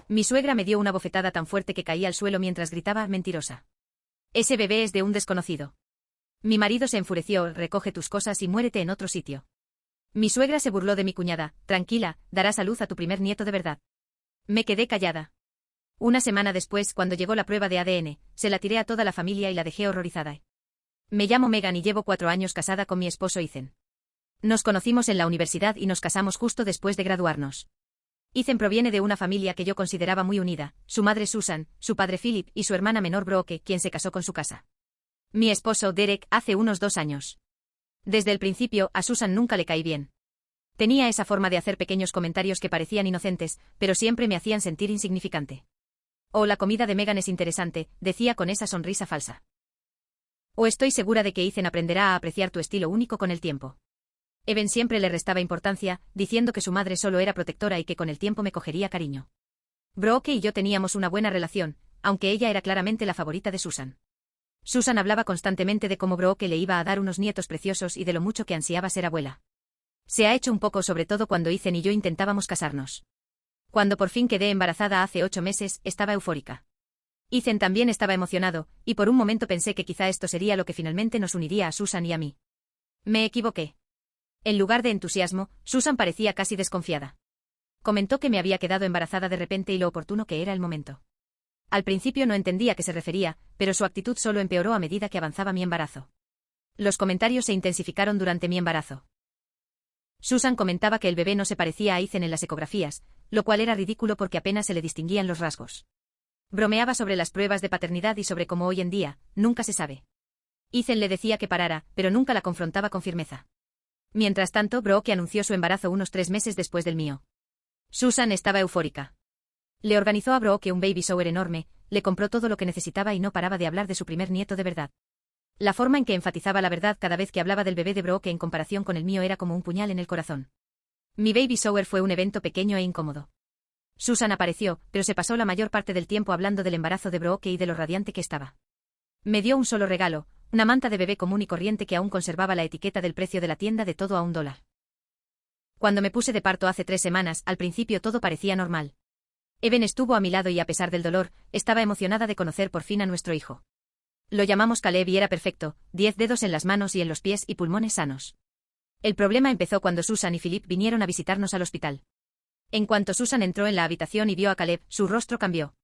Mi suegra me dio una bofetada tan fuerte que caí al suelo mientras gritaba, mentirosa. Ese bebé es de un desconocido. Mi marido se enfureció, recoge tus cosas y muérete en otro sitio. Mi suegra se burló de mi cuñada, tranquila, darás a luz a tu primer nieto de verdad. Me quedé callada. Una semana después, cuando llegó la prueba de ADN, se la tiré a toda la familia y la dejé horrorizada. Me llamo Megan y llevo 4 años casada con mi esposo Ethan. Nos conocimos en la universidad y nos casamos justo después de graduarnos. Ethan proviene de una familia que yo consideraba muy unida, su madre Susan, su padre Philip y su hermana menor Brooke, quien se casó con su casa. Mi esposo Derek hace unos 2 años. Desde el principio, a Susan nunca le caí bien. Tenía esa forma de hacer pequeños comentarios que parecían inocentes, pero siempre me hacían sentir insignificante. Oh, la comida de Megan es interesante, decía con esa sonrisa falsa. O estoy segura de que Ethan aprenderá a apreciar tu estilo único con el tiempo. Evan siempre le restaba importancia, diciendo que su madre solo era protectora y que con el tiempo me cogería cariño. Brooke y yo teníamos una buena relación, aunque ella era claramente la favorita de Susan. Susan hablaba constantemente de cómo Brooke le iba a dar unos nietos preciosos y de lo mucho que ansiaba ser abuela. Se ha hecho un poco sobre todo cuando Ethan y yo intentábamos casarnos. Cuando por fin quedé embarazada hace 8 meses, estaba eufórica. Ethan también estaba emocionado, y por un momento pensé que quizá esto sería lo que finalmente nos uniría a Susan y a mí. Me equivoqué. En lugar de entusiasmo, Susan parecía casi desconfiada. Comentó que me había quedado embarazada de repente y lo oportuno que era el momento. Al principio no entendía a qué se refería, pero su actitud solo empeoró a medida que avanzaba mi embarazo. Los comentarios se intensificaron durante mi embarazo. Susan comentaba que el bebé no se parecía a Ethan en las ecografías, lo cual era ridículo porque apenas se le distinguían los rasgos. Bromeaba sobre las pruebas de paternidad y sobre cómo hoy en día, nunca se sabe. Ethan le decía que parara, pero nunca la confrontaba con firmeza. Mientras tanto, Brooke anunció su embarazo unos 3 meses después del mío. Susan estaba eufórica. Le organizó a Brooke un baby shower enorme, le compró todo lo que necesitaba y no paraba de hablar de su primer nieto de verdad. La forma en que enfatizaba la verdad cada vez que hablaba del bebé de Brooke en comparación con el mío era como un puñal en el corazón. Mi baby shower fue un evento pequeño e incómodo. Susan apareció, pero se pasó la mayor parte del tiempo hablando del embarazo de Brooke y de lo radiante que estaba. Me dio un solo regalo, una manta de bebé común y corriente que aún conservaba la etiqueta del precio de la tienda de todo a $1. Cuando me puse de parto hace 3 semanas, al principio todo parecía normal. Evan estuvo a mi lado y a pesar del dolor, estaba emocionada de conocer por fin a nuestro hijo. Lo llamamos Caleb y era perfecto, 10 dedos en las manos y en los pies y pulmones sanos. El problema empezó cuando Susan y Philip vinieron a visitarnos al hospital. En cuanto Susan entró en la habitación y vio a Caleb, su rostro cambió.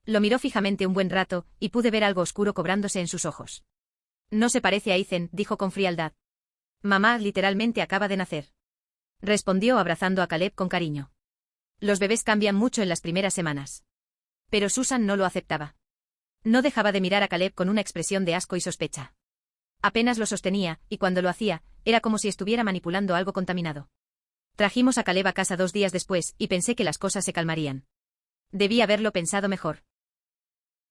Lo miró fijamente un buen rato, y pude ver algo oscuro cobrándose en sus ojos. No se parece a Ethan, dijo con frialdad. Mamá literalmente acaba de nacer. Respondió abrazando a Caleb con cariño. Los bebés cambian mucho en las primeras semanas. Pero Susan no lo aceptaba. No dejaba de mirar a Caleb con una expresión de asco y sospecha. Apenas lo sostenía, y cuando lo hacía, era como si estuviera manipulando algo contaminado. Trajimos a Caleb a casa 2 días después, y pensé que las cosas se calmarían. Debí haberlo pensado mejor.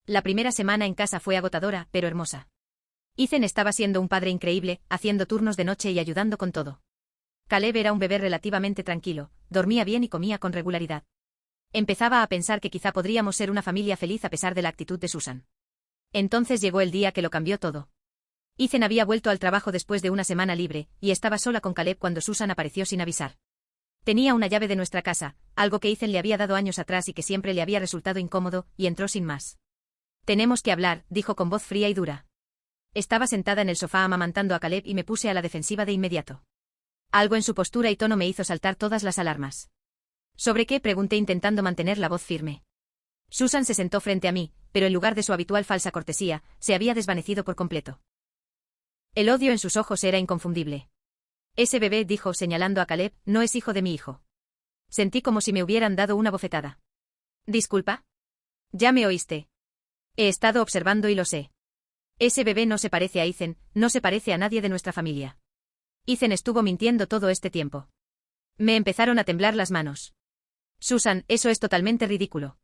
La primera semana en casa fue agotadora, pero hermosa. Ethan estaba siendo un padre increíble, haciendo turnos de noche y ayudando con todo. Caleb era un bebé relativamente tranquilo, dormía bien y comía con regularidad. Empezaba a pensar que quizá podríamos ser una familia feliz a pesar de la actitud de Susan. Entonces llegó el día que lo cambió todo. Ethan había vuelto al trabajo después de una semana libre, y estaba sola con Caleb cuando Susan apareció sin avisar. Tenía una llave de nuestra casa, algo que Ethan le había dado años atrás y que siempre le había resultado incómodo, y entró sin más. Tenemos que hablar, dijo con voz fría y dura. Estaba sentada en el sofá amamantando a Caleb y me puse a la defensiva de inmediato. Algo en su postura y tono me hizo saltar todas las alarmas. ¿Sobre qué?, pregunté intentando mantener la voz firme. Susan se sentó frente a mí, pero en lugar de su habitual falsa cortesía, se había desvanecido por completo. El odio en sus ojos era inconfundible. Ese bebé, dijo señalando a Caleb, no es hijo de mi hijo. Sentí como si me hubieran dado una bofetada. ¿Disculpa? Ya me oíste. He estado observando y lo sé. Ese bebé no se parece a Ethan, no se parece a nadie de nuestra familia. Ethan estuvo mintiendo todo este tiempo. Me empezaron a temblar las manos. Susan, eso es totalmente ridículo.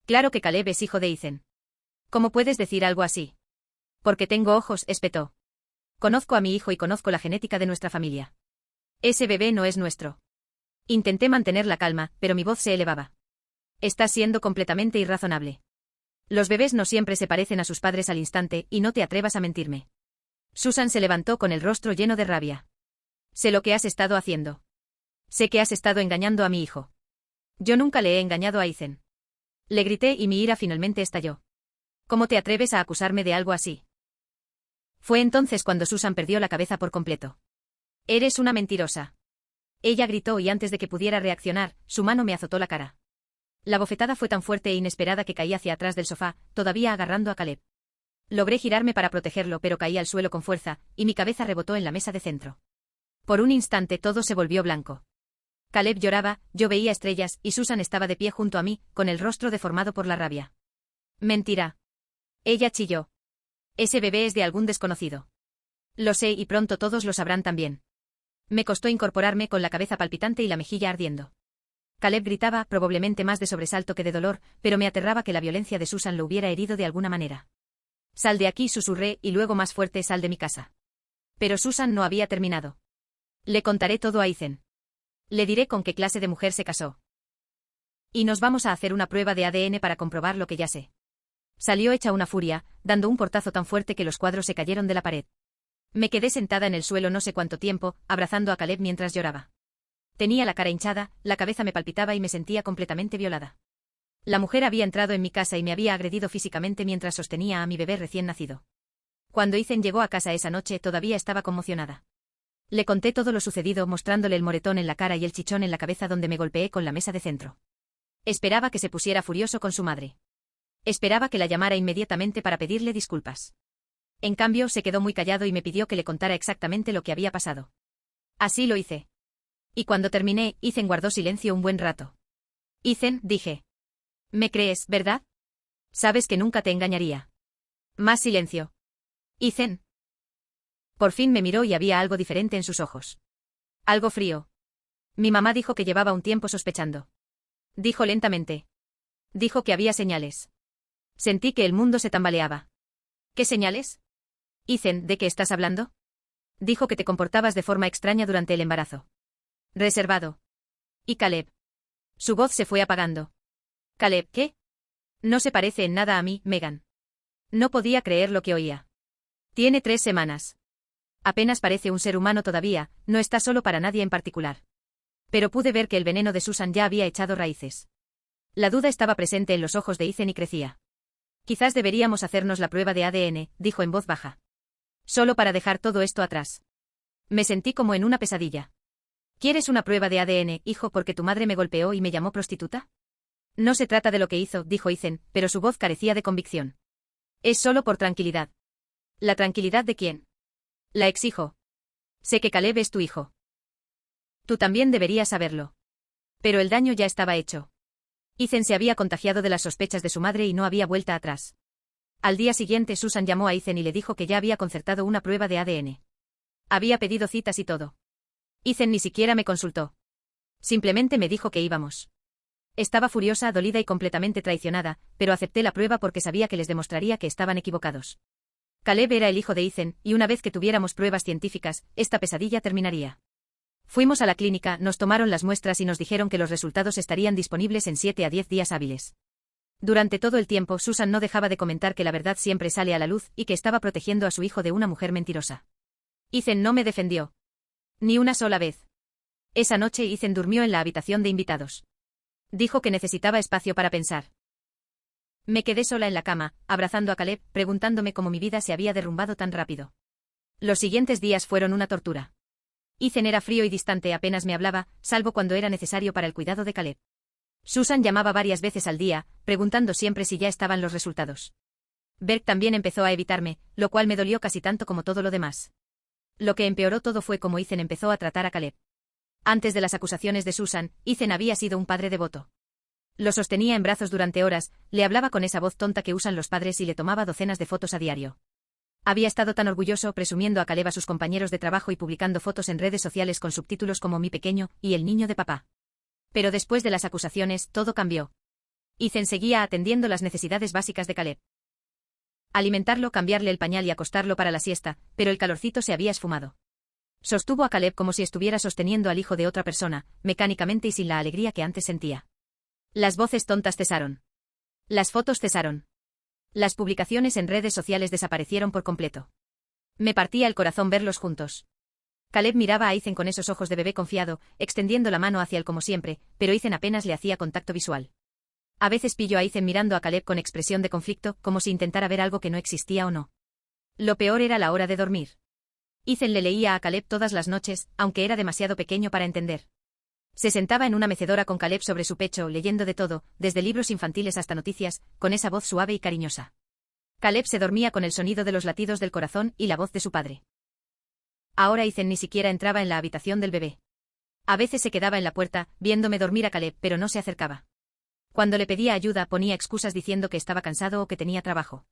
Claro que Caleb es hijo de Ethan. ¿Cómo puedes decir algo así? Porque tengo ojos, espetó. Conozco a mi hijo y conozco la genética de nuestra familia. Ese bebé no es nuestro. Intenté mantener la calma, pero mi voz se elevaba. Estás siendo completamente irrazonable. Los bebés no siempre se parecen a sus padres al instante, y no te atrevas a mentirme. Susan se levantó con el rostro lleno de rabia. Sé lo que has estado haciendo. Sé que has estado engañando a mi hijo. Yo nunca le he engañado a Ethan. Le grité y mi ira finalmente estalló. ¿Cómo te atreves a acusarme de algo así? Fue entonces cuando Susan perdió la cabeza por completo. Eres una mentirosa. Ella gritó y antes de que pudiera reaccionar, su mano me azotó la cara. La bofetada fue tan fuerte e inesperada que caí hacia atrás del sofá, todavía agarrando a Caleb. Logré girarme para protegerlo, pero caí al suelo con fuerza, y mi cabeza rebotó en la mesa de centro. Por un instante todo se volvió blanco. Caleb lloraba, yo veía estrellas, y Susan estaba de pie junto a mí, con el rostro deformado por la rabia. Mentira. Ella chilló. Ese bebé es de algún desconocido. Lo sé y pronto todos lo sabrán también. Me costó incorporarme con la cabeza palpitante y la mejilla ardiendo. Caleb gritaba, probablemente más de sobresalto que de dolor, pero me aterraba que la violencia de Susan lo hubiera herido de alguna manera. Sal de aquí, susurré, y luego más fuerte, sal de mi casa. Pero Susan no había terminado. Le contaré todo a Ethan. Le diré con qué clase de mujer se casó. Y nos vamos a hacer una prueba de ADN para comprobar lo que ya sé. Salió hecha una furia, dando un portazo tan fuerte que los cuadros se cayeron de la pared. Me quedé sentada en el suelo no sé cuánto tiempo, abrazando a Caleb mientras lloraba. Tenía la cara hinchada, la cabeza me palpitaba y me sentía completamente violada. La mujer había entrado en mi casa y me había agredido físicamente mientras sostenía a mi bebé recién nacido. Cuando Ethan llegó a casa esa noche todavía estaba conmocionada. Le conté todo lo sucedido, mostrándole el moretón en la cara y el chichón en la cabeza donde me golpeé con la mesa de centro. Esperaba que se pusiera furioso con su madre. Esperaba que la llamara inmediatamente para pedirle disculpas. En cambio, se quedó muy callado y me pidió que le contara exactamente lo que había pasado. Así lo hice. Y cuando terminé, Ethan guardó silencio un buen rato. Ethan, dije. ¿Me crees, verdad? Sabes que nunca te engañaría. Más silencio. Ethan. Por fin me miró y había algo diferente en sus ojos. Algo frío. Mi mamá dijo que llevaba un tiempo sospechando. Dijo lentamente. Dijo que había señales. Sentí que el mundo se tambaleaba. ¿Qué señales? Ethan, ¿de qué estás hablando? Dijo que te comportabas de forma extraña durante el embarazo. Reservado. ¿Y Caleb? Su voz se fue apagando. Caleb, ¿qué? No se parece en nada a mí, Megan. No podía creer lo que oía. Tiene 3 semanas. Apenas parece un ser humano todavía, no está solo para nadie en particular. Pero pude ver que el veneno de Susan ya había echado raíces. La duda estaba presente en los ojos de Ethan y crecía. Quizás deberíamos hacernos la prueba de ADN, dijo en voz baja. Solo para dejar todo esto atrás. Me sentí como en una pesadilla. ¿Quieres una prueba de ADN, hijo, porque tu madre me golpeó y me llamó prostituta? No se trata de lo que hizo, dijo Ethan, pero su voz carecía de convicción. Es solo por tranquilidad. ¿La tranquilidad de quién? La exijo. Sé que Caleb es tu hijo. Tú también deberías saberlo. Pero el daño ya estaba hecho. Ethan se había contagiado de las sospechas de su madre y no había vuelta atrás. Al día siguiente Susan llamó a Ethan y le dijo que ya había concertado una prueba de ADN. Había pedido citas y todo. Ethan ni siquiera me consultó. Simplemente me dijo que íbamos. Estaba furiosa, dolida y completamente traicionada, pero acepté la prueba porque sabía que les demostraría que estaban equivocados. Caleb era el hijo de Ethan, y una vez que tuviéramos pruebas científicas, esta pesadilla terminaría. Fuimos a la clínica, nos tomaron las muestras y nos dijeron que los resultados estarían disponibles en 7 a 10 días hábiles. Durante todo el tiempo, Susan no dejaba de comentar que la verdad siempre sale a la luz y que estaba protegiendo a su hijo de una mujer mentirosa. Ethan no me defendió. Ni una sola vez. Esa noche Ethan durmió en la habitación de invitados. Dijo que necesitaba espacio para pensar. Me quedé sola en la cama, abrazando a Caleb, preguntándome cómo mi vida se había derrumbado tan rápido. Los siguientes días fueron una tortura. Ethan era frío y distante, apenas me hablaba, salvo cuando era necesario para el cuidado de Caleb. Susan llamaba varias veces al día, preguntando siempre si ya estaban los resultados. Berg también empezó a evitarme, lo cual me dolió casi tanto como todo lo demás. Lo que empeoró todo fue cómo Ethan empezó a tratar a Caleb. Antes de las acusaciones de Susan, Ethan había sido un padre devoto. Lo sostenía en brazos durante horas, le hablaba con esa voz tonta que usan los padres y le tomaba docenas de fotos a diario. Había estado tan orgulloso presumiendo a Caleb a sus compañeros de trabajo y publicando fotos en redes sociales con subtítulos como Mi pequeño y El niño de papá. Pero después de las acusaciones, todo cambió. Ethan seguía atendiendo las necesidades básicas de Caleb. Alimentarlo, cambiarle el pañal y acostarlo para la siesta, pero el calorcito se había esfumado. Sostuvo a Caleb como si estuviera sosteniendo al hijo de otra persona, mecánicamente y sin la alegría que antes sentía. Las voces tontas cesaron. Las fotos cesaron. Las publicaciones en redes sociales desaparecieron por completo. Me partía el corazón verlos juntos. Caleb miraba a Ethan con esos ojos de bebé confiado, extendiendo la mano hacia él como siempre, pero Ethan apenas le hacía contacto visual. A veces pillo a Ethan mirando a Caleb con expresión de conflicto, como si intentara ver algo que no existía o no. Lo peor era la hora de dormir. Ethan le leía a Caleb todas las noches, aunque era demasiado pequeño para entender. Se sentaba en una mecedora con Caleb sobre su pecho, leyendo de todo, desde libros infantiles hasta noticias, con esa voz suave y cariñosa. Caleb se dormía con el sonido de los latidos del corazón y la voz de su padre. Ahora Ethan ni siquiera entraba en la habitación del bebé. A veces se quedaba en la puerta, viéndome dormir a Caleb, pero no se acercaba. Cuando le pedía ayuda ponía excusas diciendo que estaba cansado o que tenía trabajo.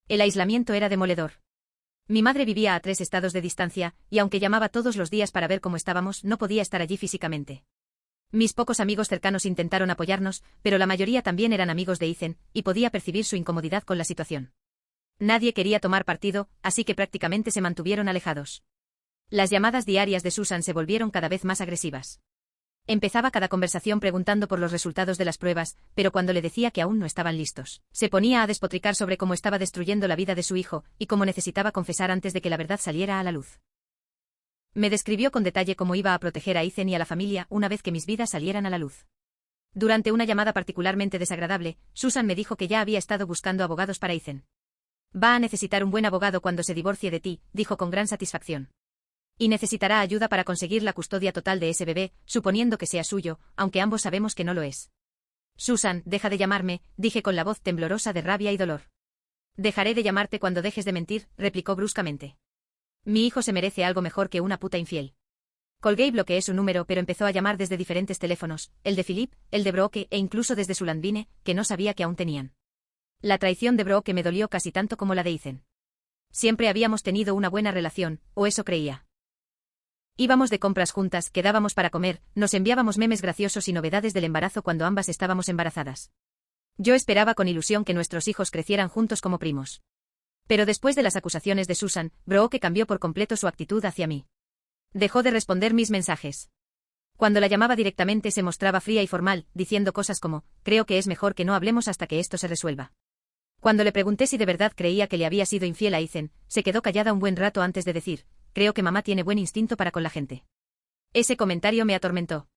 El aislamiento era demoledor. Mi madre vivía a 3 estados de distancia, y aunque llamaba todos los días para ver cómo estábamos, no podía estar allí físicamente. Mis pocos amigos cercanos intentaron apoyarnos, pero la mayoría también eran amigos de Ethan, y podía percibir su incomodidad con la situación. Nadie quería tomar partido, así que prácticamente se mantuvieron alejados. Las llamadas diarias de Susan se volvieron cada vez más agresivas. Empezaba cada conversación preguntando por los resultados de las pruebas, pero cuando le decía que aún no estaban listos, se ponía a despotricar sobre cómo estaba destruyendo la vida de su hijo, y cómo necesitaba confesar antes de que la verdad saliera a la luz. Me describió con detalle cómo iba a proteger a Ethan y a la familia una vez que mis vidas salieran a la luz. Durante una llamada particularmente desagradable, Susan me dijo que ya había estado buscando abogados para Ethan. Va a necesitar un buen abogado cuando se divorcie de ti, dijo con gran satisfacción. Y necesitará ayuda para conseguir la custodia total de ese bebé, suponiendo que sea suyo, aunque ambos sabemos que no lo es. Susan, deja de llamarme, dije con la voz temblorosa de rabia y dolor. Dejaré de llamarte cuando dejes de mentir, replicó bruscamente. Mi hijo se merece algo mejor que una puta infiel. Colgué y bloqueé su número, pero empezó a llamar desde diferentes teléfonos, el de Philip, el de Brooke e incluso desde su landline, que no sabía que aún tenían. La traición de Brooke me dolió casi tanto como la de Ethan. Siempre habíamos tenido una buena relación, o eso creía. Íbamos de compras juntas, quedábamos para comer, nos enviábamos memes graciosos y novedades del embarazo cuando ambas estábamos embarazadas. Yo esperaba con ilusión que nuestros hijos crecieran juntos como primos. Pero después de las acusaciones de Susan, Brooke cambió por completo su actitud hacia mí. Dejó de responder mis mensajes. Cuando la llamaba directamente se mostraba fría y formal, diciendo cosas como, creo que es mejor que no hablemos hasta que esto se resuelva. Cuando le pregunté si de verdad creía que le había sido infiel a Ethan, se quedó callada un buen rato antes de decir, creo que mamá tiene buen instinto para con la gente. Ese comentario me atormentó.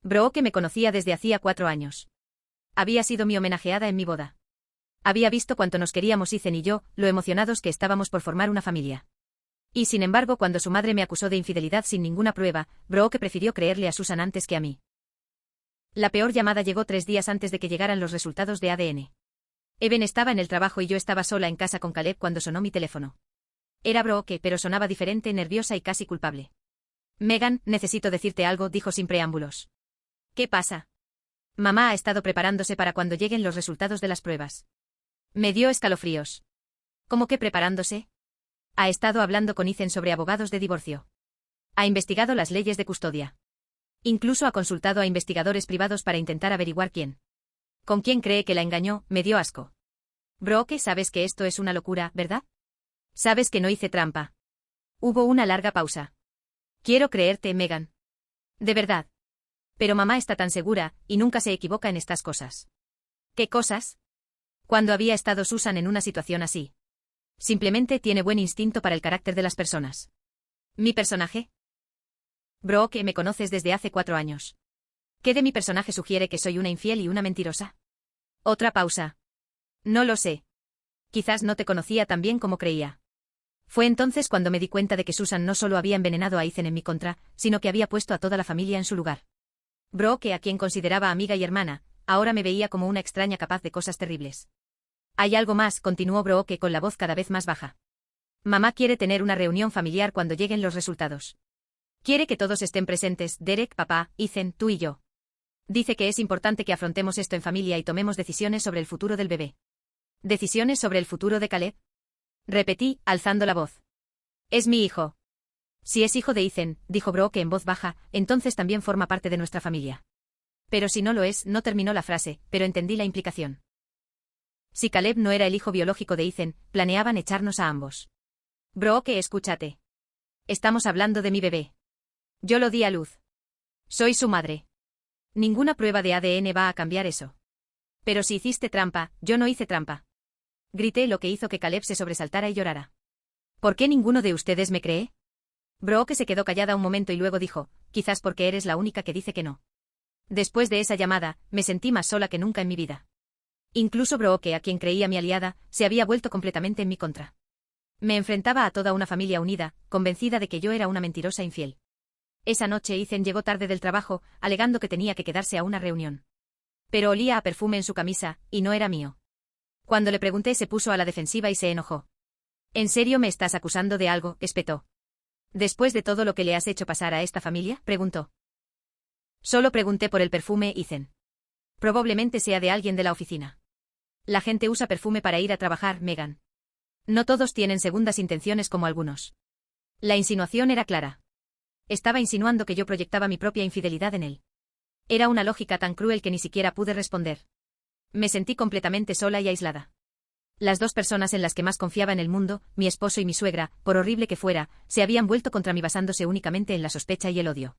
Brooke me conocía desde hacía 4 años. Había sido mi homenajeada en mi boda. Había visto cuánto nos queríamos Ethan y yo, lo emocionados que estábamos por formar una familia. Y sin embargo, cuando su madre me acusó de infidelidad sin ninguna prueba, Brooke prefirió creerle a Susan antes que a mí. La peor llamada llegó 3 días antes de que llegaran los resultados de ADN. Evan estaba en el trabajo y yo estaba sola en casa con Caleb cuando sonó mi teléfono. Era Brooke, pero sonaba diferente, nerviosa y casi culpable. Megan, necesito decirte algo, dijo sin preámbulos. ¿Qué pasa? Mamá ha estado preparándose para cuando lleguen los resultados de las pruebas. Me dio escalofríos. ¿Cómo que preparándose? Ha estado hablando con Ethan sobre abogados de divorcio. Ha investigado las leyes de custodia. Incluso ha consultado a investigadores privados para intentar averiguar quién. ¿Con quién cree que la engañó? Me dio asco. Brooke, sabes que esto es una locura, ¿verdad? Sabes que no hice trampa. Hubo una larga pausa. Quiero creerte, Megan. De verdad. Pero mamá está tan segura, y nunca se equivoca en estas cosas. ¿Qué cosas? Cuando había estado Susan en una situación así. Simplemente tiene buen instinto para el carácter de las personas. ¿Mi personaje? Brooke, me conoces desde hace 4 años. ¿Qué de mi personaje sugiere que soy una infiel y una mentirosa? Otra pausa. No lo sé. Quizás no te conocía tan bien como creía. Fue entonces cuando me di cuenta de que Susan no solo había envenenado a Ethan en mi contra, sino que había puesto a toda la familia en su lugar. Brooke, a quien consideraba amiga y hermana, ahora me veía como una extraña capaz de cosas terribles. Hay algo más, continuó Brooke con la voz cada vez más baja. Mamá quiere tener una reunión familiar cuando lleguen los resultados. Quiere que todos estén presentes, Derek, papá, Ethan, tú y yo. Dice que es importante que afrontemos esto en familia y tomemos decisiones sobre el futuro del bebé. ¿Decisiones sobre el futuro de Caleb? Repetí, alzando la voz. Es mi hijo. Si es hijo de Ethan, dijo Brooke en voz baja, entonces también forma parte de nuestra familia. Pero si no lo es, no terminó la frase, pero entendí la implicación. Si Caleb no era el hijo biológico de Ethan, planeaban echarnos a ambos. Brooke, escúchate. Estamos hablando de mi bebé. Yo lo di a luz. Soy su madre. Ninguna prueba de ADN va a cambiar eso. Pero si hiciste trampa, yo no hice trampa. Grité, lo que hizo que Caleb se sobresaltara y llorara. ¿Por qué ninguno de ustedes me cree? Brooke se quedó callada un momento y luego dijo, quizás porque eres la única que dice que no. Después de esa llamada, me sentí más sola que nunca en mi vida. Incluso Brooke, a quien creía mi aliada, se había vuelto completamente en mi contra. Me enfrentaba a toda una familia unida, convencida de que yo era una mentirosa infiel. Esa noche Ethan llegó tarde del trabajo, alegando que tenía que quedarse a una reunión. Pero olía a perfume en su camisa, y no era mío. Cuando le pregunté se puso a la defensiva y se enojó. ¿En serio me estás acusando de algo?, espetó. ¿Después de todo lo que le has hecho pasar a esta familia?, preguntó. Solo pregunté por el perfume, Ethan. Probablemente sea de alguien de la oficina. La gente usa perfume para ir a trabajar, Megan. No todos tienen segundas intenciones como algunos. La insinuación era clara. Estaba insinuando que yo proyectaba mi propia infidelidad en él. Era una lógica tan cruel que ni siquiera pude responder. Me sentí completamente sola y aislada. Las dos personas en las que más confiaba en el mundo, mi esposo y mi suegra, por horrible que fuera, se habían vuelto contra mí basándose únicamente en la sospecha y el odio.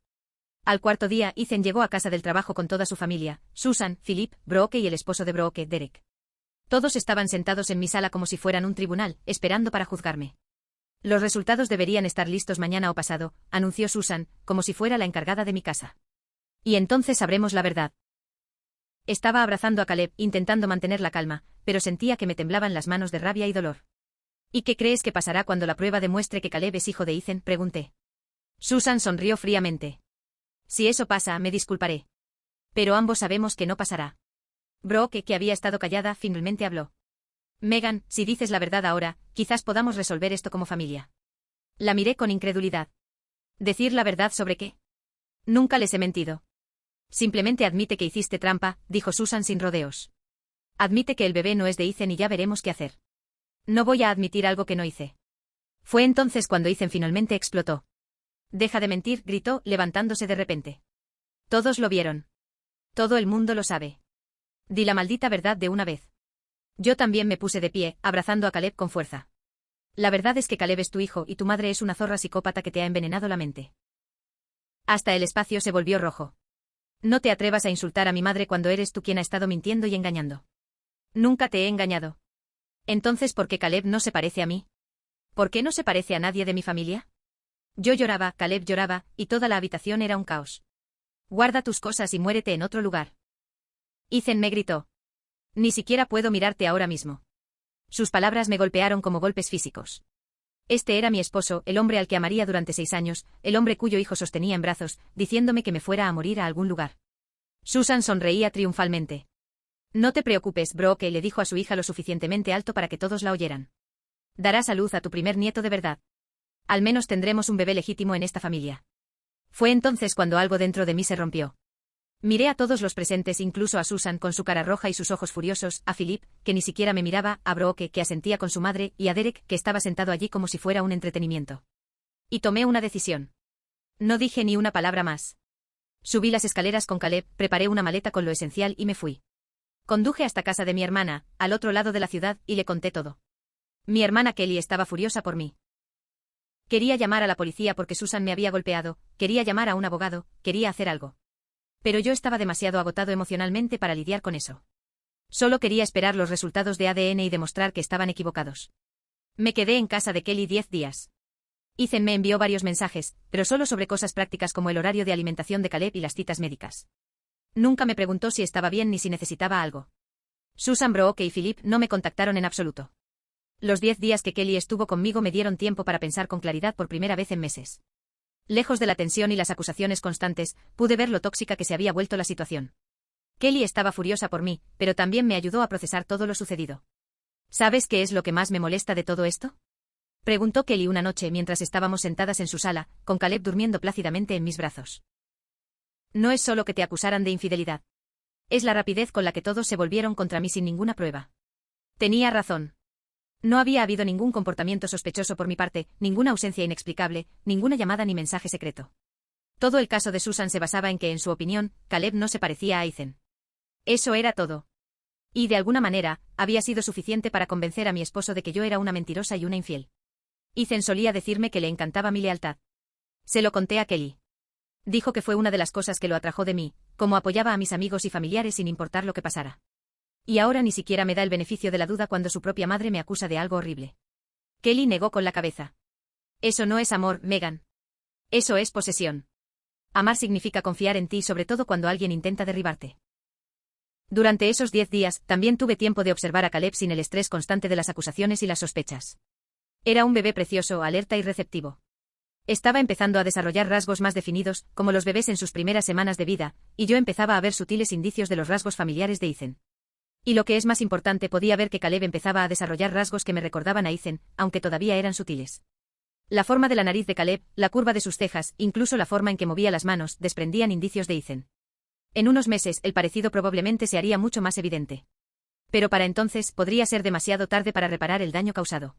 Al cuarto día, Ethan llegó a casa del trabajo con toda su familia, Susan, Philip, Brooke y el esposo de Brooke, Derek. Todos estaban sentados en mi sala como si fueran un tribunal, esperando para juzgarme. Los resultados deberían estar listos mañana o pasado, anunció Susan, como si fuera la encargada de mi casa. Y entonces sabremos la verdad. Estaba abrazando a Caleb, intentando mantener la calma, pero sentía que me temblaban las manos de rabia y dolor. ¿Y qué crees que pasará cuando la prueba demuestre que Caleb es hijo de Ethan?, pregunté. Susan sonrió fríamente. Si eso pasa, me disculparé. Pero ambos sabemos que no pasará. Brooke, que había estado callada, finalmente habló. Megan, si dices la verdad ahora, quizás podamos resolver esto como familia. La miré con incredulidad. ¿Decir la verdad sobre qué? Nunca les he mentido. Simplemente admite que hiciste trampa, dijo Susan sin rodeos. Admite que el bebé no es de Ethan y ya veremos qué hacer. No voy a admitir algo que no hice. Fue entonces cuando Ethan finalmente explotó. Deja de mentir, gritó, levantándose de repente. Todos lo vieron. Todo el mundo lo sabe. Di la maldita verdad de una vez. Yo también me puse de pie, abrazando a Caleb con fuerza. La verdad es que Caleb es tu hijo y tu madre es una zorra psicópata que te ha envenenado la mente. Hasta el espacio se volvió rojo. No te atrevas a insultar a mi madre cuando eres tú quien ha estado mintiendo y engañando. Nunca te he engañado. Entonces, ¿por qué Caleb no se parece a mí? ¿Por qué no se parece a nadie de mi familia? Yo lloraba, Caleb lloraba, y toda la habitación era un caos. Guarda tus cosas y muérete en otro lugar. Ethan me gritó. Ni siquiera puedo mirarte ahora mismo. Sus palabras me golpearon como golpes físicos. Este era mi esposo, el hombre al que amaría durante 6 años, el hombre cuyo hijo sostenía en brazos, diciéndome que me fuera a morir a algún lugar. Susan sonreía triunfalmente. No te preocupes, Brooke, le dijo a su hija lo suficientemente alto para que todos la oyeran. Darás a luz a tu primer nieto de verdad. Al menos tendremos un bebé legítimo en esta familia. Fue entonces cuando algo dentro de mí se rompió. Miré a todos los presentes, incluso a Susan con su cara roja y sus ojos furiosos, a Philip, que ni siquiera me miraba, a Brooke, que asentía con su madre, y a Derek, que estaba sentado allí como si fuera un entretenimiento. Y tomé una decisión. No dije ni una palabra más. Subí las escaleras con Caleb, preparé una maleta con lo esencial y me fui. Conduje hasta casa de mi hermana, al otro lado de la ciudad, y le conté todo. Mi hermana Kelly estaba furiosa por mí. Quería llamar a la policía porque Susan me había golpeado, quería llamar a un abogado, quería hacer algo. Pero yo estaba demasiado agotado emocionalmente para lidiar con eso. Solo quería esperar los resultados de ADN y demostrar que estaban equivocados. Me quedé en casa de Kelly 10 días. Ethan me envió varios mensajes, pero solo sobre cosas prácticas como el horario de alimentación de Caleb y las citas médicas. Nunca me preguntó si estaba bien ni si necesitaba algo. Susan, Brooke y Philip no me contactaron en absoluto. Los 10 días que Kelly estuvo conmigo me dieron tiempo para pensar con claridad por primera vez en meses. Lejos de la tensión y las acusaciones constantes, pude ver lo tóxica que se había vuelto la situación. Kelly estaba furiosa por mí, pero también me ayudó a procesar todo lo sucedido. ¿Sabes qué es lo que más me molesta de todo esto?, preguntó Kelly una noche mientras estábamos sentadas en su sala, con Caleb durmiendo plácidamente en mis brazos. No es solo que te acusaran de infidelidad. Es la rapidez con la que todos se volvieron contra mí sin ninguna prueba. Tenía razón. No había habido ningún comportamiento sospechoso por mi parte, ninguna ausencia inexplicable, ninguna llamada ni mensaje secreto. Todo el caso de Susan se basaba en que, en su opinión, Caleb no se parecía a Ethan. Eso era todo. Y, de alguna manera, había sido suficiente para convencer a mi esposo de que yo era una mentirosa y una infiel. Ethan solía decirme que le encantaba mi lealtad. Se lo conté a Kelly. Dijo que fue una de las cosas que lo atrajo de mí, como apoyaba a mis amigos y familiares sin importar lo que pasara. Y ahora ni siquiera me da el beneficio de la duda cuando su propia madre me acusa de algo horrible. Kelly negó con la cabeza. Eso no es amor, Megan. Eso es posesión. Amar significa confiar en ti, sobre todo cuando alguien intenta derribarte. Durante esos 10 días, también tuve tiempo de observar a Caleb sin el estrés constante de las acusaciones y las sospechas. Era un bebé precioso, alerta y receptivo. Estaba empezando a desarrollar rasgos más definidos, como los bebés en sus primeras semanas de vida, y yo empezaba a ver sutiles indicios de los rasgos familiares de Ethan. Y lo que es más importante, podía ver que Caleb empezaba a desarrollar rasgos que me recordaban a Ethan, aunque todavía eran sutiles. La forma de la nariz de Caleb, la curva de sus cejas, incluso la forma en que movía las manos, desprendían indicios de Ethan. En unos meses, el parecido probablemente se haría mucho más evidente. Pero para entonces, podría ser demasiado tarde para reparar el daño causado.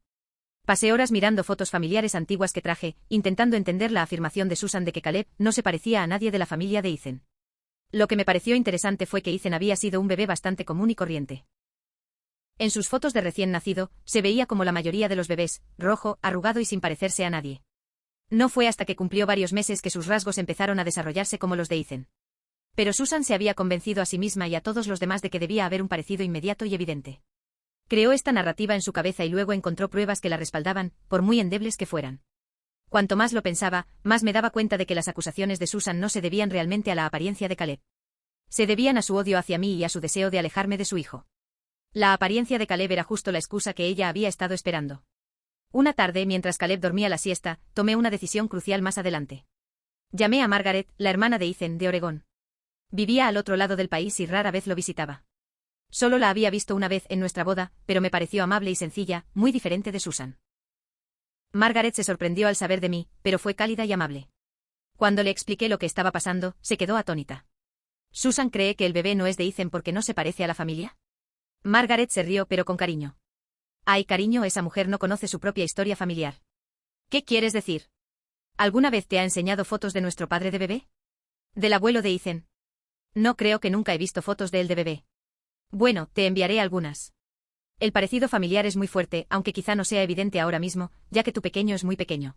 Pasé horas mirando fotos familiares antiguas que traje, intentando entender la afirmación de Susan de que Caleb no se parecía a nadie de la familia de Ethan. Lo que me pareció interesante fue que Ethan había sido un bebé bastante común y corriente. En sus fotos de recién nacido, se veía como la mayoría de los bebés, rojo, arrugado y sin parecerse a nadie. No fue hasta que cumplió varios meses que sus rasgos empezaron a desarrollarse como los de Ethan. Pero Susan se había convencido a sí misma y a todos los demás de que debía haber un parecido inmediato y evidente. Creó esta narrativa en su cabeza y luego encontró pruebas que la respaldaban, por muy endebles que fueran. Cuanto más lo pensaba, más me daba cuenta de que las acusaciones de Susan no se debían realmente a la apariencia de Caleb. Se debían a su odio hacia mí y a su deseo de alejarme de su hijo. La apariencia de Caleb era justo la excusa que ella había estado esperando. Una tarde, mientras Caleb dormía la siesta, tomé una decisión crucial más adelante. Llamé a Margaret, la hermana de Ethan, de Oregón. Vivía al otro lado del país y rara vez lo visitaba. Solo la había visto una vez en nuestra boda, pero me pareció amable y sencilla, muy diferente de Susan. Margaret se sorprendió al saber de mí, pero fue cálida y amable. Cuando le expliqué lo que estaba pasando, se quedó atónita. ¿Susan cree que el bebé no es de Ethan porque no se parece a la familia? Margaret se rió, pero con cariño. Ay, cariño, esa mujer no conoce su propia historia familiar. ¿Qué quieres decir? ¿Alguna vez te ha enseñado fotos de nuestro padre de bebé? ¿Del abuelo de Ethan? No creo que nunca he visto fotos de él de bebé. Bueno, te enviaré algunas. El parecido familiar es muy fuerte, aunque quizá no sea evidente ahora mismo, ya que tu pequeño es muy pequeño.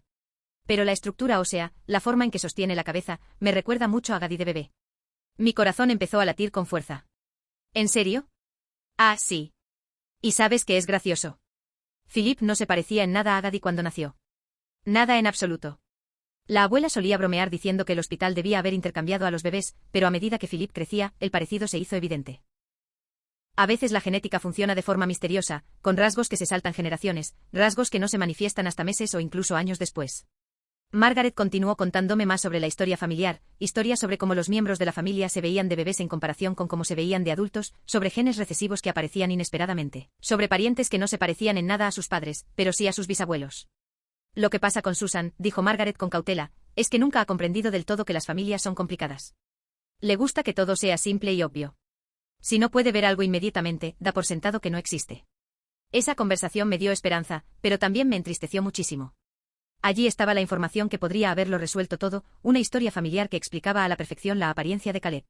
Pero la estructura ósea, la forma en que sostiene la cabeza, me recuerda mucho a Gaddy de bebé. Mi corazón empezó a latir con fuerza. ¿En serio? Ah, sí. ¿Y sabes que es gracioso? Philip no se parecía en nada a Gaddy cuando nació. Nada en absoluto. La abuela solía bromear diciendo que el hospital debía haber intercambiado a los bebés, pero a medida que Philip crecía, el parecido se hizo evidente. A veces la genética funciona de forma misteriosa, con rasgos que se saltan generaciones, rasgos que no se manifiestan hasta meses o incluso años después. Margaret continuó contándome más sobre la historia familiar, historia sobre cómo los miembros de la familia se veían de bebés en comparación con cómo se veían de adultos, sobre genes recesivos que aparecían inesperadamente, sobre parientes que no se parecían en nada a sus padres, pero sí a sus bisabuelos. Lo que pasa con Susan, dijo Margaret con cautela, es que nunca ha comprendido del todo que las familias son complicadas. Le gusta que todo sea simple y obvio. Si no puede ver algo inmediatamente, da por sentado que no existe. Esa conversación me dio esperanza, pero también me entristeció muchísimo. Allí estaba la información que podría haberlo resuelto todo, una historia familiar que explicaba a la perfección la apariencia de Caleb.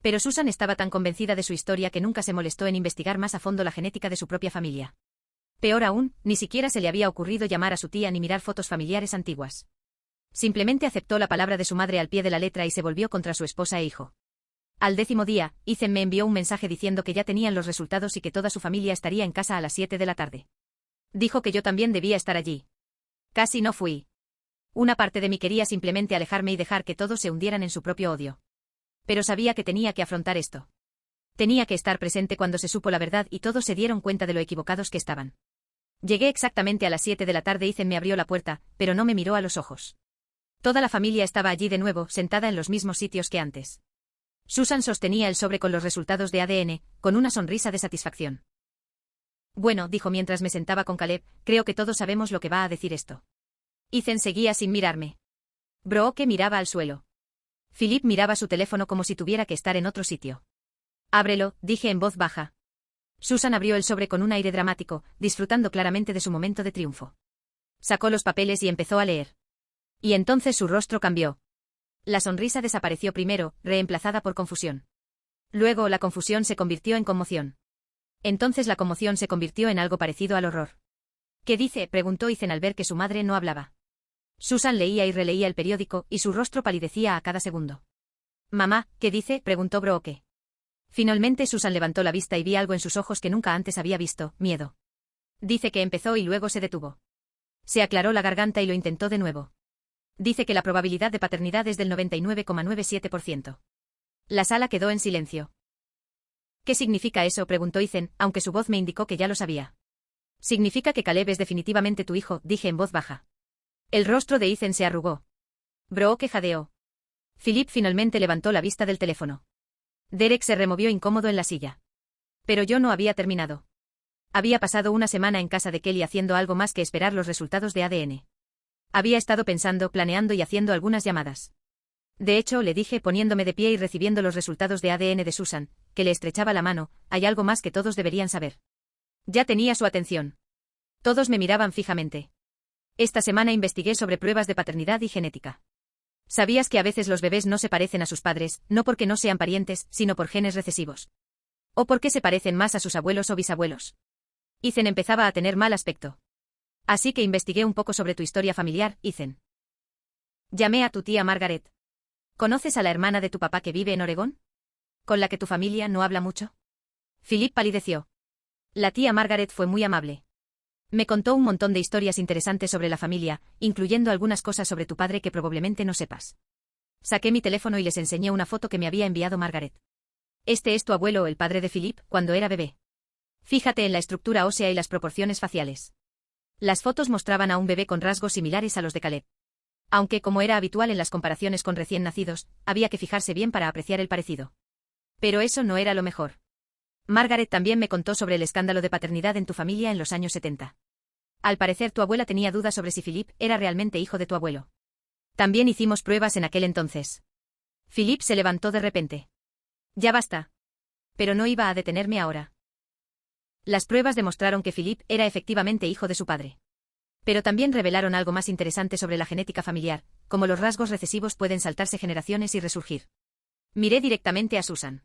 Pero Susan estaba tan convencida de su historia que nunca se molestó en investigar más a fondo la genética de su propia familia. Peor aún, ni siquiera se le había ocurrido llamar a su tía ni mirar fotos familiares antiguas. Simplemente aceptó la palabra de su madre al pie de la letra y se volvió contra su esposa e hijo. Al 10º día, Ethan me envió un mensaje diciendo que ya tenían los resultados y que toda su familia estaría en casa a las 7 de la tarde. Dijo que yo también debía estar allí. Casi no fui. Una parte de mí quería simplemente alejarme y dejar que todos se hundieran en su propio odio. Pero sabía que tenía que afrontar esto. Tenía que estar presente cuando se supo la verdad y todos se dieron cuenta de lo equivocados que estaban. Llegué exactamente a las 7 de la tarde. Ethan me abrió la puerta, pero no me miró a los ojos. Toda la familia estaba allí de nuevo, sentada en los mismos sitios que antes. Susan sostenía el sobre con los resultados de ADN, con una sonrisa de satisfacción. Bueno, dijo mientras me sentaba con Caleb, creo que todos sabemos lo que va a decir esto. Ethan seguía sin mirarme. Brooke miraba al suelo. Philip miraba su teléfono como si tuviera que estar en otro sitio. Ábrelo, dije en voz baja. Susan abrió el sobre con un aire dramático, disfrutando claramente de su momento de triunfo. Sacó los papeles y empezó a leer. Y entonces su rostro cambió. La sonrisa desapareció primero, reemplazada por confusión. Luego la confusión se convirtió en conmoción. Entonces la conmoción se convirtió en algo parecido al horror. ¿Qué dice?, preguntó Ethan al ver que su madre no hablaba. Susan leía y releía el periódico, y su rostro palidecía a cada segundo. Mamá, ¿qué dice?, preguntó Brooke. Finalmente Susan levantó la vista y vi algo en sus ojos que nunca antes había visto, miedo. Dice que empezó y luego se detuvo. Se aclaró la garganta y lo intentó de nuevo. Dice que la probabilidad de paternidad es del 99,97%. La sala quedó en silencio. ¿Qué significa eso?, preguntó Ethan, aunque su voz me indicó que ya lo sabía. Significa que Caleb es definitivamente tu hijo, dije en voz baja. El rostro de Ethan se arrugó. Brooke jadeó. Philip finalmente levantó la vista del teléfono. Derek se removió incómodo en la silla. Pero yo no había terminado. Había pasado una semana en casa de Kelly haciendo algo más que esperar los resultados de ADN. Había estado pensando, planeando y haciendo algunas llamadas. De hecho, le dije, poniéndome de pie y recibiendo los resultados de ADN de Susan, que le estrechaba la mano, hay algo más que todos deberían saber. Ya tenía su atención. Todos me miraban fijamente. Esta semana investigué sobre pruebas de paternidad y genética. ¿Sabías que a veces los bebés no se parecen a sus padres, no porque no sean parientes, sino por genes recesivos? ¿O porque se parecen más a sus abuelos o bisabuelos? Ethan empezaba a tener mal aspecto. Así que investigué un poco sobre tu historia familiar, Ethan. Llamé a tu tía Margaret. ¿Conoces a la hermana de tu papá que vive en Oregón? ¿Con la que tu familia no habla mucho? Philip palideció. La tía Margaret fue muy amable. Me contó un montón de historias interesantes sobre la familia, incluyendo algunas cosas sobre tu padre que probablemente no sepas. Saqué mi teléfono y les enseñé una foto que me había enviado Margaret. Este es tu abuelo, el padre de Philip, cuando era bebé. Fíjate en la estructura ósea y las proporciones faciales. Las fotos mostraban a un bebé con rasgos similares a los de Caleb. Aunque, como era habitual en las comparaciones con recién nacidos, había que fijarse bien para apreciar el parecido. Pero eso no era lo mejor. Margaret también me contó sobre el escándalo de paternidad en tu familia en los años 70. Al parecer tu abuela tenía dudas sobre si Philip era realmente hijo de tu abuelo. También hicimos pruebas en aquel entonces. Philip se levantó de repente. Ya basta. Pero no iba a detenerme ahora. Las pruebas demostraron que Philip era efectivamente hijo de su padre. Pero también revelaron algo más interesante sobre la genética familiar, como los rasgos recesivos pueden saltarse generaciones y resurgir. Miré directamente a Susan.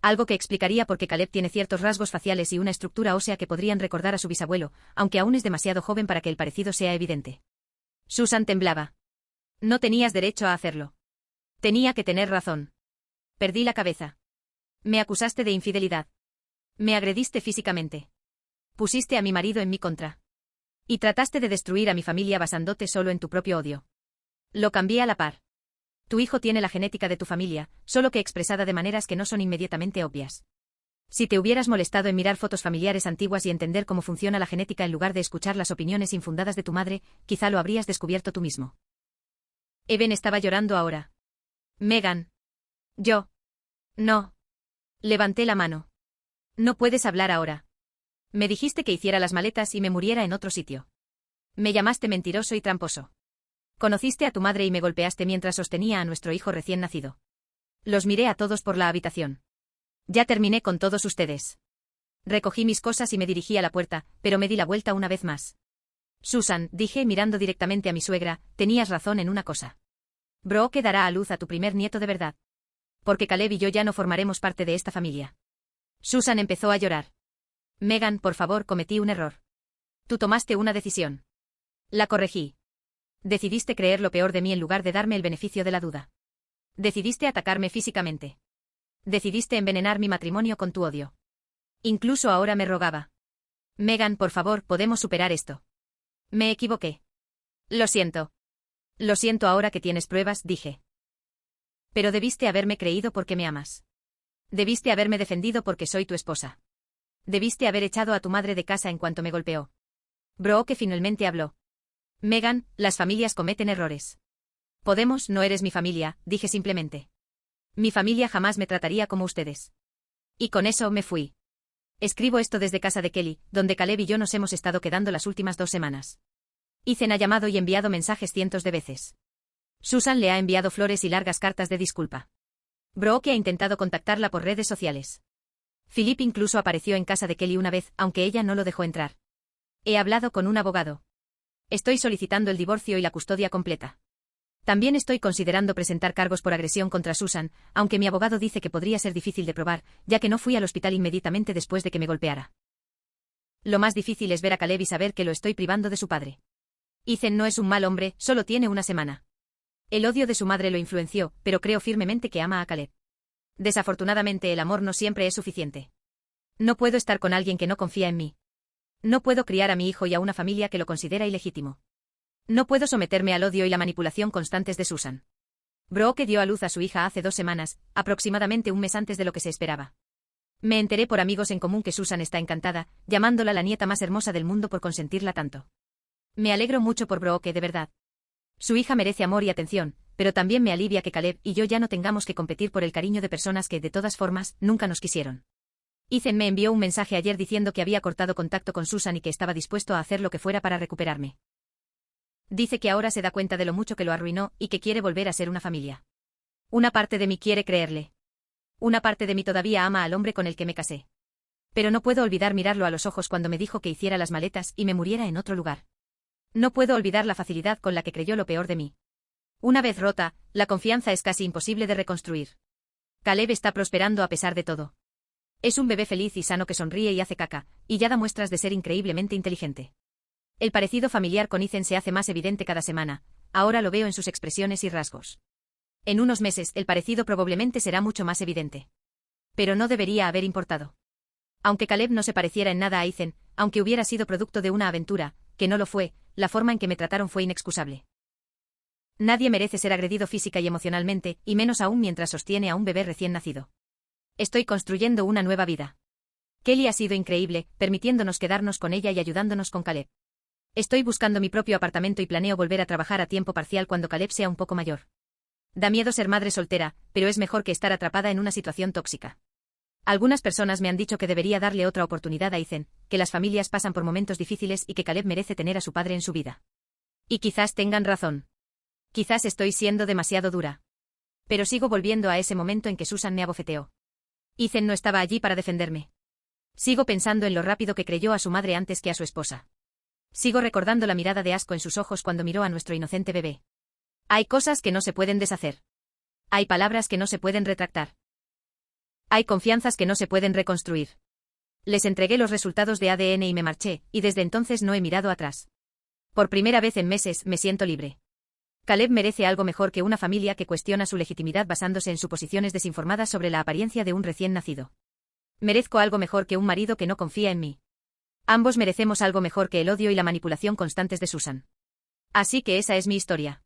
Algo que explicaría por qué Caleb tiene ciertos rasgos faciales y una estructura ósea que podrían recordar a su bisabuelo, aunque aún es demasiado joven para que el parecido sea evidente. Susan temblaba. No tenías derecho a hacerlo. Tenía que tener razón. Perdí la cabeza. Me acusaste de infidelidad. Me agrediste físicamente. Pusiste a mi marido en mi contra. Y trataste de destruir a mi familia basándote solo en tu propio odio. Lo cambié a la par. Tu hijo tiene la genética de tu familia, solo que expresada de maneras que no son inmediatamente obvias. Si te hubieras molestado en mirar fotos familiares antiguas y entender cómo funciona la genética en lugar de escuchar las opiniones infundadas de tu madre, quizá lo habrías descubierto tú mismo. Eben estaba llorando ahora. Megan. Yo. No. Levanté la mano. No puedes hablar ahora. Me dijiste que hiciera las maletas y me muriera en otro sitio. Me llamaste mentiroso y tramposo. Conociste a tu madre y me golpeaste mientras sostenía a nuestro hijo recién nacido. Los miré a todos por la habitación. Ya terminé con todos ustedes. Recogí mis cosas y me dirigí a la puerta, pero me di la vuelta una vez más. Susan, dije mirando directamente a mi suegra, tenías razón en una cosa. Brooke dará a luz a tu primer nieto de verdad. Porque Caleb y yo ya no formaremos parte de esta familia. Susan empezó a llorar. Megan, por favor, cometí un error. Tú tomaste una decisión. La corregí. Decidiste creer lo peor de mí en lugar de darme el beneficio de la duda. Decidiste atacarme físicamente. Decidiste envenenar mi matrimonio con tu odio. Incluso ahora me rogaba. Megan, por favor, podemos superar esto. Me equivoqué. Lo siento. Lo siento ahora que tienes pruebas, dije. Pero debiste haberme creído porque me amas. Debiste haberme defendido porque soy tu esposa. Debiste haber echado a tu madre de casa en cuanto me golpeó. Brooke finalmente habló. Megan, las familias cometen errores. Podemos, no eres mi familia, dije simplemente. Mi familia jamás me trataría como ustedes. Y con eso me fui. Escribo esto desde casa de Kelly, donde Caleb y yo nos hemos estado quedando las últimas 2 semanas. Ethan ha llamado y enviado mensajes cientos de veces. Susan le ha enviado flores y largas cartas de disculpa. Brooke ha intentado contactarla por redes sociales. Philip incluso apareció en casa de Kelly una vez, aunque ella no lo dejó entrar. He hablado con un abogado. Estoy solicitando el divorcio y la custodia completa. También estoy considerando presentar cargos por agresión contra Susan, aunque mi abogado dice que podría ser difícil de probar, ya que no fui al hospital inmediatamente después de que me golpeara. Lo más difícil es ver a Caleb y saber que lo estoy privando de su padre. Ethan no es un mal hombre, solo tiene una semana. El odio de su madre lo influenció, pero creo firmemente que ama a Caleb. Desafortunadamente el amor no siempre es suficiente. No puedo estar con alguien que no confía en mí. No puedo criar a mi hijo y a una familia que lo considera ilegítimo. No puedo someterme al odio y la manipulación constantes de Susan. Brooke dio a luz a su hija hace 2 semanas, aproximadamente un mes antes de lo que se esperaba. Me enteré por amigos en común que Susan está encantada, llamándola la nieta más hermosa del mundo por consentirla tanto. Me alegro mucho por Brooke, de verdad. Su hija merece amor y atención, pero también me alivia que Caleb y yo ya no tengamos que competir por el cariño de personas que, de todas formas, nunca nos quisieron. Ethan me envió un mensaje ayer diciendo que había cortado contacto con Susan y que estaba dispuesto a hacer lo que fuera para recuperarme. Dice que ahora se da cuenta de lo mucho que lo arruinó y que quiere volver a ser una familia. Una parte de mí quiere creerle. Una parte de mí todavía ama al hombre con el que me casé. Pero no puedo olvidar mirarlo a los ojos cuando me dijo que hiciera las maletas y me muriera en otro lugar. No puedo olvidar la facilidad con la que creyó lo peor de mí. Una vez rota, la confianza es casi imposible de reconstruir. Caleb está prosperando a pesar de todo. Es un bebé feliz y sano que sonríe y hace caca, y ya da muestras de ser increíblemente inteligente. El parecido familiar con Ethan se hace más evidente cada semana, ahora lo veo en sus expresiones y rasgos. En unos meses el parecido probablemente será mucho más evidente. Pero no debería haber importado. Aunque Caleb no se pareciera en nada a Ethan, aunque hubiera sido producto de una aventura, que no lo fue, la forma en que me trataron fue inexcusable. Nadie merece ser agredido física y emocionalmente, y menos aún mientras sostiene a un bebé recién nacido. Estoy construyendo una nueva vida. Kelly ha sido increíble, permitiéndonos quedarnos con ella y ayudándonos con Caleb. Estoy buscando mi propio apartamento y planeo volver a trabajar a tiempo parcial cuando Caleb sea un poco mayor. Da miedo ser madre soltera, pero es mejor que estar atrapada en una situación tóxica. Algunas personas me han dicho que debería darle otra oportunidad a Ethan, que las familias pasan por momentos difíciles y que Caleb merece tener a su padre en su vida. Y quizás tengan razón. Quizás estoy siendo demasiado dura. Pero sigo volviendo a ese momento en que Susan me abofeteó. Ethan no estaba allí para defenderme. Sigo pensando en lo rápido que creyó a su madre antes que a su esposa. Sigo recordando la mirada de asco en sus ojos cuando miró a nuestro inocente bebé. Hay cosas que no se pueden deshacer. Hay palabras que no se pueden retractar. Hay confianzas que no se pueden reconstruir. Les entregué los resultados de ADN y me marché, y desde entonces no he mirado atrás. Por primera vez en meses me siento libre. Caleb merece algo mejor que una familia que cuestiona su legitimidad basándose en suposiciones desinformadas sobre la apariencia de un recién nacido. Merezco algo mejor que un marido que no confía en mí. Ambos merecemos algo mejor que el odio y la manipulación constantes de Susan. Así que esa es mi historia.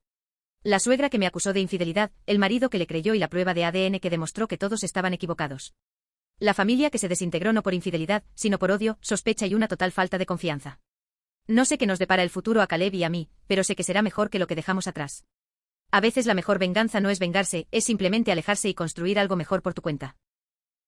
La suegra que me acusó de infidelidad, el marido que le creyó y la prueba de ADN que demostró que todos estaban equivocados. La familia que se desintegró no por infidelidad, sino por odio, sospecha y una total falta de confianza. No sé qué nos depara el futuro a Caleb y a mí, pero sé que será mejor que lo que dejamos atrás. A veces la mejor venganza no es vengarse, es simplemente alejarse y construir algo mejor por tu cuenta.